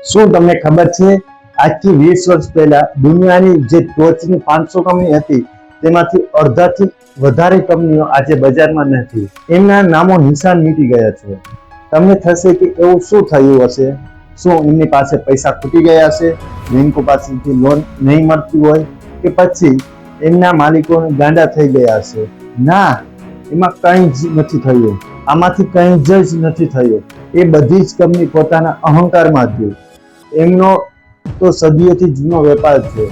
શું તમને ખબર છે આજથી 20 વર્ષ પહેલા દુનિયાની જે ટોચની 500 કંપની હતી તેમાંથી અડધાથી વધારે કંપનીઓ આજે બજારમાં નથી. એમના નામો નિશાન મીટી ગયા છે. તમને થશે કે એવું શું થયું હશે? શું એમની પાસે પૈસા ખૂટી ગયા હશે, બેંકો પાસેથી લોન નહીં મળતી હોય, કે પછી એમના માલિકોને ગાંડા થઈ ગયા હશે? ના, એમાં કંઈ જ નથી થયું. આમાંથી કંઈ જ નથી થયું. એ બધી જ કંપની પોતાના અહંકારમાં હતી. એમનો તો સદીઓથી જૂનો વેપાર છે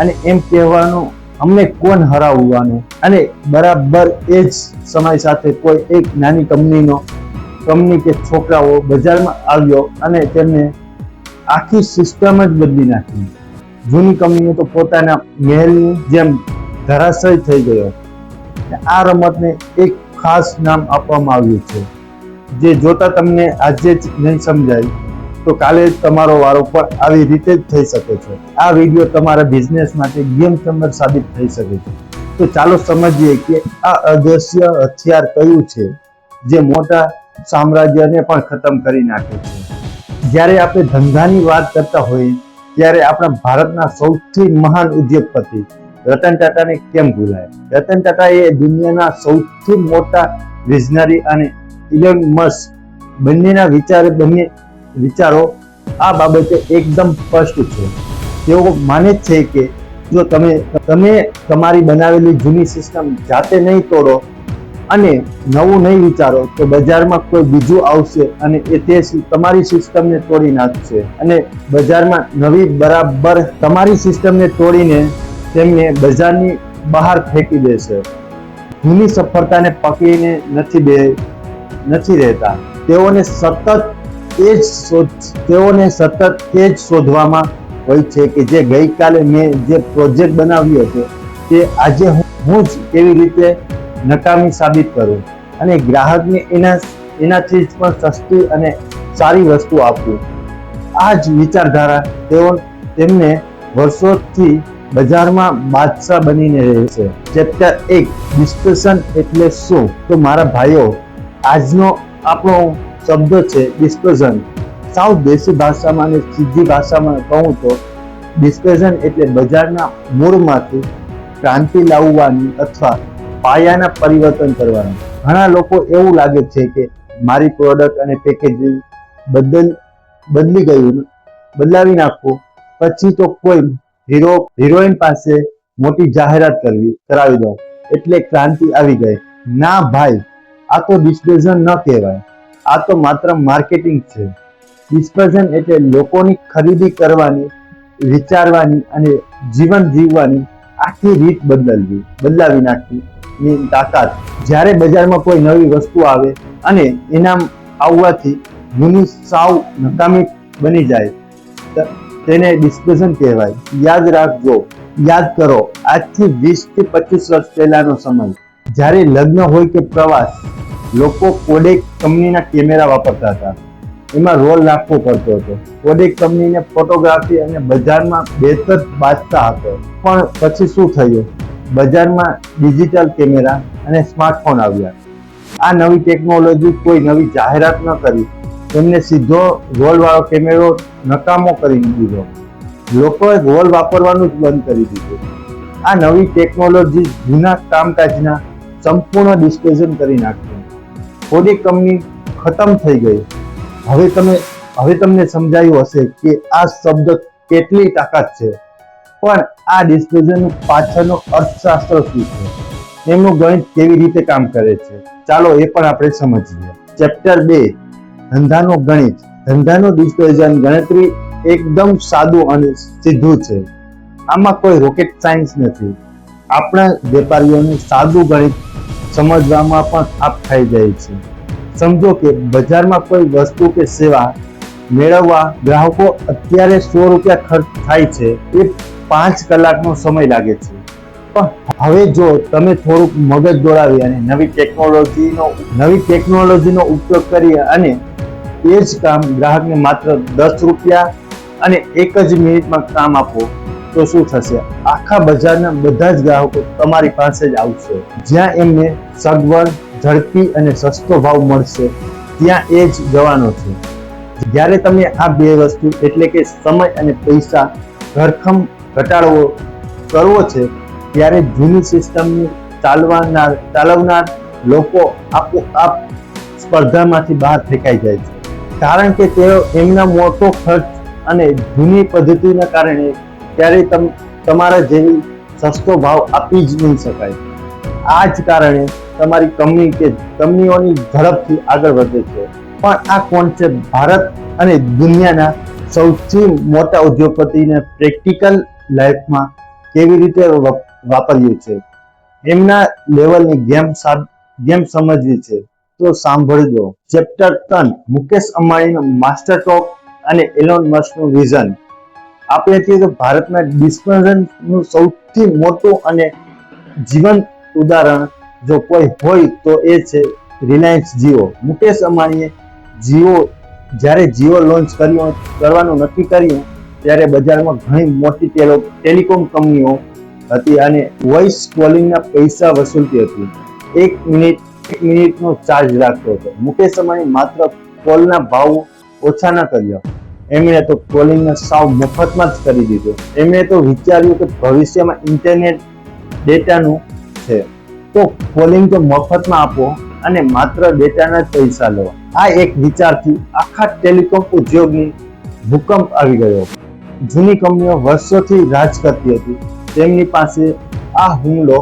અને એમ કહેવાનું અમને કોણ હરાવવાનું, અને બરાબર એ જ સમય સાથે કોઈ એક નાની કંપની કે છોકરાઓ બજારમાં આવ્યો અને તેમને આખી સિસ્ટમ જ બદલી નાખી. જૂની કંપનીઓ તો પોતાના મહેલની જેમ ધરાશય થઈ ગયો. આ રમતને એક ખાસ નામ આપવામાં આવ્યું છે, જે જોતા તમને આજે જ નહીં સમજાય તો કાલે તમારો વારો પણ આવી રીતે જ થઈ શકે છે. આ વિડીયો તમારા બિઝનેસ માટે ગેમ ચેન્જર સાબિત થઈ શકે છે. તો ચાલો સમજીએ કે આ અદૃશ્ય હથિયાર કયું છે જે મોટા સામ્રાજ્યને પણ ખતમ કરી નાખે છે. જ્યારે આપણે ધંધાની વાત કરતા હોઈએ ત્યારે આપણા ભારતના સૌથી મહાન ઉદ્યોગપતિ રતન ટાટાને કેમ ભૂલાય? રતન ટાટા એ દુનિયાના સૌથી મોટા વિઝનરી અને ઇલોન મસ્ક બંનેના વિચારો આ બાબતે એકદમ સ્પષ્ટ છે. તેઓ માને છે કે જો તમે તમારી બનાવેલી જૂની સિસ્ટમ જાતે નહીં તોડો અને નવું નહીં વિચારો તો બજારમાં કોઈ બીજું આવશે અને તે તમારી સિસ્ટમને તોડી નાખશે, અને બજારમાં નવી બરાબર તમારી સિસ્ટમને તોડીને તેમને બજારની બહાર ફેંકી દેશે. જૂની સફળતાને પકડીને નથી રહેતા. તેઓને સતત એ જ શોધવામાં હોય છે કે જે ગઈકાલે મેં જે પ્રોજેક્ટ બનાવ્યો હતો તે આજે હું જ કેવી રીતે નકામી સાબિત કરું અને ગ્રાહકને એનાથી પણ સસ્તી અને સારી વસ્તુ આપવું. આ જ વિચારધારા તેમને વર્ષોથી બજારમાં બાદશાહ બનીને રહે છે. ચેપ્ટર 1, ડિસ્કશન એટલે શું? તો મારા ભાઈઓ, આજનો આપણો શબ્દ છે ડિસ્કશન. સાવ દેશી ભાષામાં અને સીધી ભાષામાં કહું તો ડિસ્કશન એટલે બજારના મૂળમાંથી ક્રાંતિ લાવવાની અથવા પાયાના પરિવર્તન કરવાનું. ઘણા લોકો એવું લાગે છે કે મારી પ્રોડક્ટ અને પેકેજિંગ બદલાવી નાખવું, પછી તો કોઈ હિરોઈન પાસે મોટી જાહેરાત કરાવી દો એટલે ક્રાંતિ આવી ગઈ. ના ભાઈ, આ તો ડિસ્કશન ન કહેવાય. આ તો માત્ર માર્કેટિંગ છે. ડિસ્કશન એટલે લોકોની ખરીદી કરવાની, વિચારવાની અને જીવન જીવવાની આખી રીત બદલાવી નાખવાની તાકાત. જ્યારે બજારમાં કોઈ નવી વસ્તુ આવે અને એના આવવાથી જૂની સાવ નકામી બની જાય તેને ડિસ્કશન કહેવાય. યાદ કરો, આજથી 20 થી 25 વર્ષ પહેલાનો સમય, જ્યારે લગ્ન હોય કે પ્રવાસ, લોકો કોડેક કંપનીના કેમેરા વાપરતા હતા. એમાં રોલ નાખવો પડતો હતો. કોડેક કંપનીને ફોટોગ્રાફી અને બજારમાં બહેતર બાંધતા હતો. પણ પછી શું થયું? બજારમાં ડિજિટલ કેમેરા અને સ્માર્ટફોન આવ્યા. આ નવી ટેકનોલોજી કોઈ નવી જાહેરાત ન કરી, તેમને સીધો રોલવાળો કેમેરો નકામો કરી દીધો. લોકોએ રોલ વાપરવાનું જ બંધ કરી દીધું. આ નવી ટેકનોલોજી જૂના કામકાજના સંપૂર્ણ ડિસ્કશન કરી નાખ્યું. કોડેક કંપની ખતમ થઈ ગઈ. હવે તમને સમજાયું હશે કે આ શબ્દ કેટલી તાકાત છે. પણ આ ડિસ્કશન પાછળનો અર્થશાસ્ત્ર શું છે? એમનું ગણિત કેવી રીતે કામ કરે છે? ચાલો એ પણ આપણે સમજીએ. ચેપ્ટર 2, ધંધાનું ગણિત. ધંધાનું ડિસ્કશન ગણતરી એકદમ સાદું અને સીધું છે. આમાં કોઈ રોકેટ સાયન્સ નથી. આપણા વેપારીઓને સાદું ગણિત સમજવામાં પણ થાપ ખાઈ જાય છે. સમજો કે બજારમાં કોઈ વસ્તુ કે સેવા મેળવવા ગ્રાહકો અત્યારે 100 રૂપિયા ખર્ચ થાય છે, એ 5 કલાકનો સમય લાગે છે. પણ હવે જો તમે થોડુંક મગજ દોડાવી અને નવી ટેકનોલોજીનો ઉપયોગ કરી અને એ જ કામ ગ્રાહકને માત્ર 10 રૂપિયા અને 1 જ મિનિટમાં કામ આપો તો શું થશે? આખા બજારના બધા જ ગ્રાહકો તમારી પાસે જ આવશે. જ્યાં એમને સગવડ, ઝડપી અને સસ્તો ભાવ મળશે ત્યાં એ જ જવાનો છે. જ્યારે તમે આ બે વસ્તુ એટલે કે સમય અને પૈસા ઘરખમ ઘટાડવો કરવો છે, ત્યારે જૂની સિસ્ટમની ચાલવનાર લોકો આપોઆપ સ્પર્ધામાંથી બહાર ફેંકાઈ જાય છે, કારણ કે તેઓ એમના મોટો ખર્ચ અને જૂની પદ્ધતિના કારણે ત્યારે તમારા જેવી સસ્તો ભાવ આપી જ નહીં શકાય. આ જ કારણે તમારી કંપની કે કંપનીઓની ઝડપથી આગળ વધે છે. પણ આ કોન્સેપ્ટ ભારત અને દુનિયાના સૌથી મોટા ઉદ્યોગપતિને પ્રેક્ટિકલ લાઈફમાં કેવી રીતે વાપર્યું છે, એમના લેવલની ગેમ સમજવી છે તો સાંભળજો. ચેપ્ટર 3, મુકેશ અંબાણીનો માસ્ટર ટોક અને એલોન મસ્કનું વિઝન. આપણે કહીએ તો ભારતના ડિસ્પર્ઝનનું સૌથી મોટું અને જીવંત ઉદાહરણ જો કોઈ હોય તો એ છે રિલાયન્સ જીઓ. મુકેશ અંબાણીએ જ્યારે જીઓ લોન્ચ કરવાનું નક્કી કર્યું ત્યારે બજારમાં ઘણી મોટી ટેલિકોમ કંપનીઓ હતી અને વોઇસ કોલિંગના પૈસા વસૂલતી હતી. એક મિનિટનો ચાર્જ રાખતો હતો. મુકેશ અંબાણી માત્ર કોલના ભાવ ઓછા ન કર્યા, એમણે તો કોલિંગને સાવ મફતમાં જ કરી દીધો. એમણે તો વિચાર્યું કે ભવિષ્યમાં ઇન્ટરનેટ ડેટાનું છે તો કોલિંગ તો મફતમાં આપો અને માત્ર ડેટાના જ પૈસા લો. આ એક વિચારથી આખા ટેલિકોમ ઉદ્યોગની ભૂકંપ આવી ગયો. જૂની કંપનીઓ વર્ષોથી રાજ કરતી હતી, તેમની પાસે આ હુમલો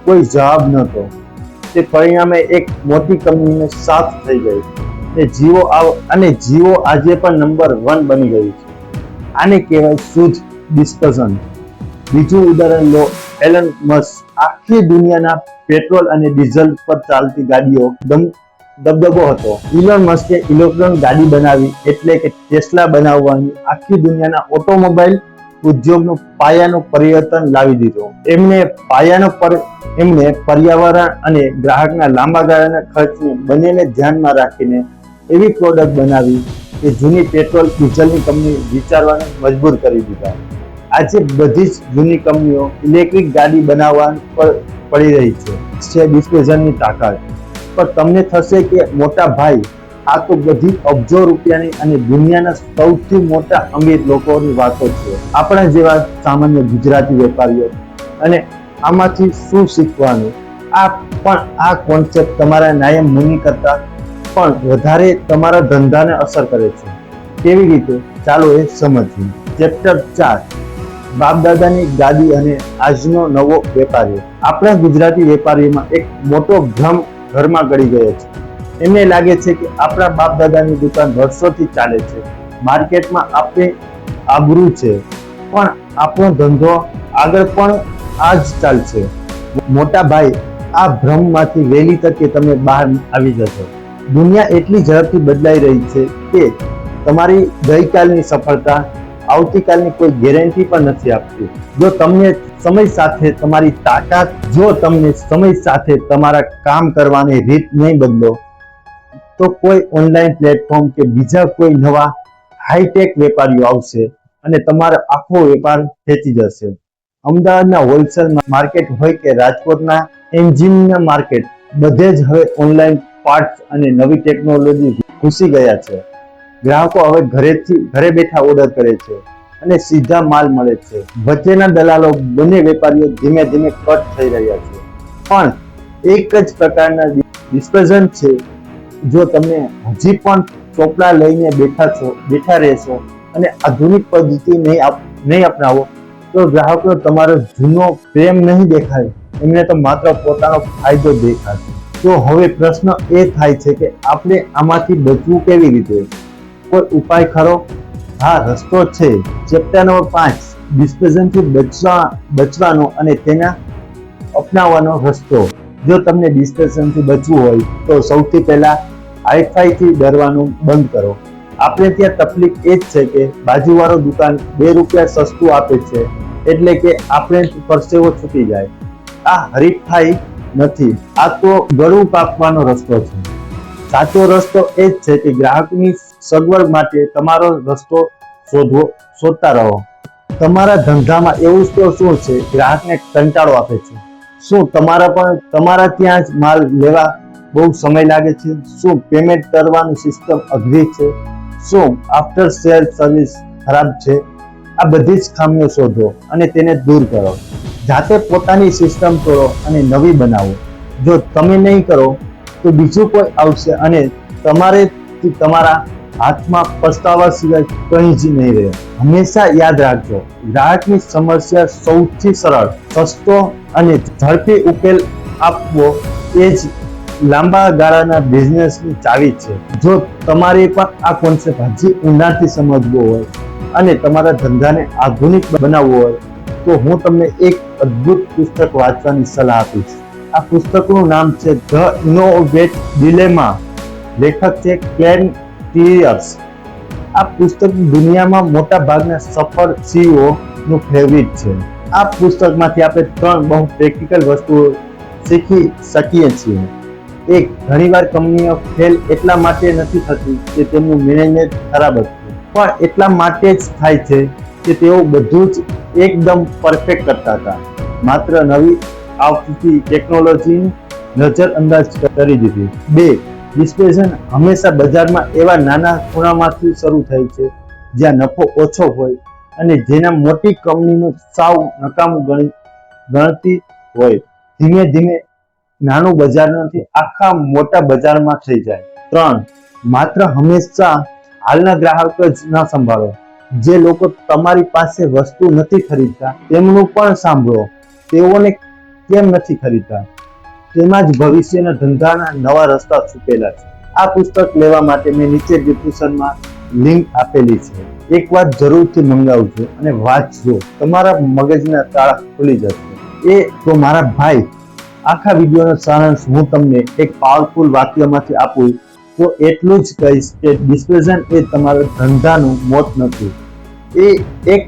કોઈ જવાબ નહોતો. તે પરિણામે એક મોટી કંપનીને સાથ થઈ ગઈ. જીઓ આજે પણ નંબર 1 બની ગયું છે. આને કહેવાય શુદ્ધ ડિસ્પર્ઝન. બીજું ઉદાહરણ લો, એલન મસ્ક. આખી દુનિયાના પેટ્રોલ અને ડીઝલ પર ચાલતી ગાડીઓ દબદબો હતો. ઇલોન મસ્કે ઇલેક્ટ્રોનિક ગાડી બનાવી એટલે કે ટેસ્લા બનાવવાની આખી દુનિયાના ઓટોમોબાઈલ ઉદ્યોગનું પાયાનું પરિવર્તન લાવી દીધું. એમણે પર્યાવરણ અને ગ્રાહકના લાંબા ગાળાના ખર્ચને બંનેને ધ્યાનમાં રાખીને એવી પ્રોડક્ટ બનાવી કે જૂની પેટ્રોલ ડીઝલની કંપની વિચારવાને મજબૂર કરી દીધા. આજે બધી જ જૂની કંપનીઓ ઇલેક્ટ્રિક ગાડી બનાવવા પર પડી રહી છે ડિસ્પર્ઝનની તાકાત. પણ તમને થશે કે મોટા ભાઈ, આ તો બધી અબજો રૂપિયાની અને દુનિયાના સૌથી મોટા અમીર લોકોની વાતો છે, આપણા જેવા સામાન્ય ગુજરાતી વેપારીઓ. અને આમાંથી શું શીખવાનું? આ કોન્સેપ્ટ તમારા નાયમ મુનિ કરતા પણ વધારે તમારા ધંધાને અસર કરે છે. કેવી રીતે? ચાલો એ સમજીએ. ચેપ્ટર 4, બાપ દાદાની ગાદી અને આજનો નવો વેપારી. આપણા ગુજરાતી વેપારીમાં એક મોટો ભ્રમ ઘરમાં ગળી ગયો છે. એમને લાગે છે કે આપણા બાપ દાદાની દુકાન વર્ષોથી ચાલે છે, માર્કેટમાં આપણે આબરૂ છે, પણ આપણો ધંધો આગળ પણ આ જ ચાલશે. મોટા ભાઈ, આ ભ્રમમાંથી વહેલી તકે તમે બહાર આવી જશો. દુનિયા એટલી ઝડપથી બદલાઈ રહી છે કે તમારી ગઈકાલની સફળતા આવતીકાલની કોઈ ગેરંટી પણ નથી આપતી. જો તમને સમય સાથે તમારી તાકાત, જો તમને સમય સાથે તમારા કામ કરવાની રીત નહીં બદલો તો કોઈ ઓનલાઈન પ્લેટફોર્મ કે બીજા કોઈ નવા હાઈટેક વેપારીઓ આવશે અને તમારો આખો વેપાર ખેંચી જશે. અમદાવાદના હોલસેલ માર્કેટ હોય કે રાજકોટના એન્જિનના માર્કેટ, બધે જ હવે ઓનલાઈન પાર્ટ્સ અને નવી ટેકનોલોજી ઘૂસી ગયા છે. ગ્રાહકો હવે ઘરે બેઠા ઓર્ડર કરે છે અને સીધા માલ મળે છે. વચ્ચેના દલાલો બંને વેપારીઓ ધીમે ધીમે કટ થઈ રહ્યા છે. પણ એક જ પ્રકારના ડિસ્પર્ઝન છે. જો તમે હજી પણ ચોપડા લઈને બેઠા રહેશો અને આધુનિક પદ્ધતિ નહીં અપનાવો તો ગ્રાહકો તમારો જૂનો પ્રેમ નહીં દેખાય, એમને તો માત્ર પોતાનો ફાયદો દેખાશે. તો હવે પ્રશ્ન એ થાય છે કે આપણે આમાંથી બચવું કેવી રીતે? કોઈ ઉપાય ખરો? હા, રસ્તો છે. ચેપ્ટર નંબર 5, ડિસ્પર્ઝનથી બચવાનો અને તેના અપનાવવાનો રસ્તો. જો તમને ડિસ્પર્ઝનથી બચવું હોય તો સૌથી પહેલા હાઈફાઈથી ડરવાનું બંધ કરો. આપણે ત્યાં તકલીફ એ જ છે કે બાજુવાળો દુકાન 2 રૂપિયા સસ્તું આપે છે એટલે કે આપણે પરસેવો છૂટી જાય. આ હરીફાઈ નથી, આ તો ગળું કાપવાનો રસ્તો છે. સાચો રસ્તો એ જ છે કે ગ્રાહકની સગવડ માટે તમારો રસ્તો શોધતા રહો. તમારા ધંધામાં એવું તો શું છે ગ્રાહકને કંટાળો આપે છે? શું તમારા ત્યાં જ માલ લેવા બહુ સમય લાગે છે? શું પેમેન્ટ કરવાની સિસ્ટમ અઘરી છે? શું આફ્ટર સેલ સર્વિસ ખરાબ છે? આ બધી જ ખામીઓ શોધો અને તેને દૂર કરો. જાતે પોતાની સિસ્ટમ તોડો અને નવી બનાવો. જો તમે નહીં કરો તો બીજું કોઈ આવશે અને તમારા હાથમાં પસ્તાવા સિવાય કંઈ જ નહીં રહે. હંમેશા યાદ રાખજો, ગ્રાહકની સમસ્યા સૌથી સરળ, સસ્તો અને ઝડપી ઉકેલ આપવો એ જ લાંબા ગાળાના બિઝનેસની ચાવી છે. જો તમારે પણ આ કોન્સેપ્ટ હજી ઊંડાણથી સમજવો હોય અને તમારા ધંધાને આધુનિક બનાવવો હોય તો હું તમને એક અદ્ભુત પુસ્તક વાંચવાની સલાહ આપીશ. આ પુસ્તકનું નામ છે ધ ઇનોવેટ ડિલેમા. લેખક છે ક્લેન ટીયર્સ. આ પુસ્તક દુનિયામાં મોટા ભાગના સફળ CEO નું ફેવરિટ છે. આ પુસ્તકમાંથી આપણે 3 બહુ પ્રેક્ટિકલ વસ્તુઓ શીખી શકીએ છીએ. એક, ઘણીવાર કંપનીઓ ફેલ એટલા માટે નથી થતી કે તેમનું મેનેજમેન્ટ ખરાબ હતું, પણ એટલા માટે જ થાય છે કે તેઓ બધું જ એકદમ પરફેક્ટ કરતા હતા, માત્ર નવી આવતી ટેકનોલોજીની નજરઅંદાજ કરી દીધી. 2, ડિસ્પેશન હંમેશા બજારમાં એવા નાના ખૂણામાંથી શરૂ થાય છે જ્યાં નફો ઓછો હોય અને જેના મોટી કંપનીનું સાવ નકામું ગણતી હોય. ધીમે ધીમે નાનું બજારમાંથી આખા મોટા બજારમાં થઈ જાય. 3, માત્ર હંમેશા હાલના ગ્રાહક જ ન સંભાળો. જે લોકો તમારી પાસે વસ્તુ નથી ખરીદતા તેમનું પણ સાંભળો. તેઓને કેમ નથી ખરીદતા? તેમાં જ ભવિષ્યના ધંધાના નવા રસ્તા છુપેલા છે. આ પુસ્તક લેવા માટે મેં નીચે ડિસ્ક્રિપ્શનમાં લિંક આપેલી છે. એક વાત જરૂરથી મંગાવજો અને વાંચજો, તમારા મગજના તાળા ખુલી જશે. એ તો મારા ભાઈ, આખા વિડીયોનો સારાંશ હું તમને એક પાવરફુલ વાક્યમાંથી આપું તો એટલું જ કહીશ કે ડિસ્પેશન એ તમારા ધંધાનું મોત નથી. એ એક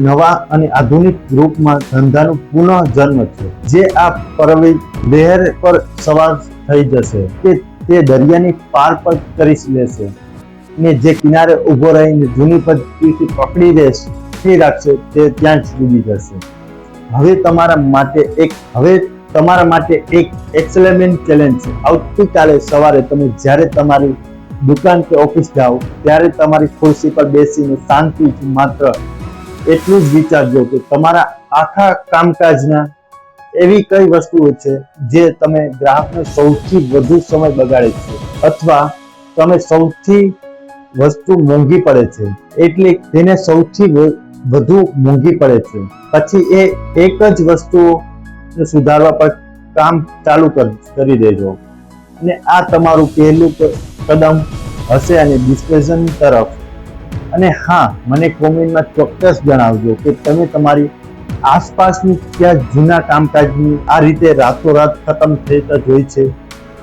નવા અને આધુનિક રૂપમાં ધંધાનું પુનઃજન્મ છે, જે આ પરવી લહેર પર સવાર થઈ જશે કે તે દરિયાની પાર પર કરી લેશે ને જે કિનારે ઊભો રહીને જૂની પદ્ધતિથી પકડી રાખશે તે ત્યાં જ ડૂબી જશે. હવે તમારા માટે એક એક્સેલેન્ટ ચેલેન્જ છે. આવતીકાલે સવારે તમે જ્યારે તમારી દુકાન કે ઓફિસ જાઓ ત્યારે તમારી ખુરશી પર બેસીને શાંતિથી માત્ર એટલું જ વિચારજો કે તમારા આખા કામકાજના એવી કઈ વસ્તુઓ છે જે તમે ગ્રાહકને સૌથી વધુ સમય બગાડે છે અથવા તમે સૌથી વસ્તુ મોંઘી પડે છે એટલે તેને સૌથી વધુ મોંઘી પડે છે. પછી એ એક જ વસ્તુઓ સુધારવા પર કામ ચાલુ કરી દેજો અને આ તમારું પહેલું કદમ હશે અને ડિસ્પેશન તરફ. અને હા, મને કોમેન્ટમાં ચોક્કસ જણાવજો કે તમે તમારી આસપાસની ક્યાં જૂના કામકાજની આ રીતે રાતોરાત ખતમ થતા જોઈ છે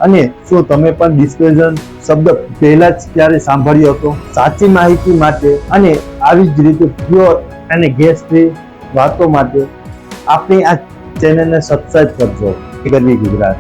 અને શું તમે પણ ડિસ્પેશન શબ્દ પહેલા જ ક્યારે સાંભળ્યો હતો? સાચી માહિતી માટે અને આવી જ રીતે પ્યોર અને ગેસ ફ્રી વાતો માટે આપણી આ ચેનલને સબસ્ક્રાઇબ કરજો. ગરવી ગુજરાત.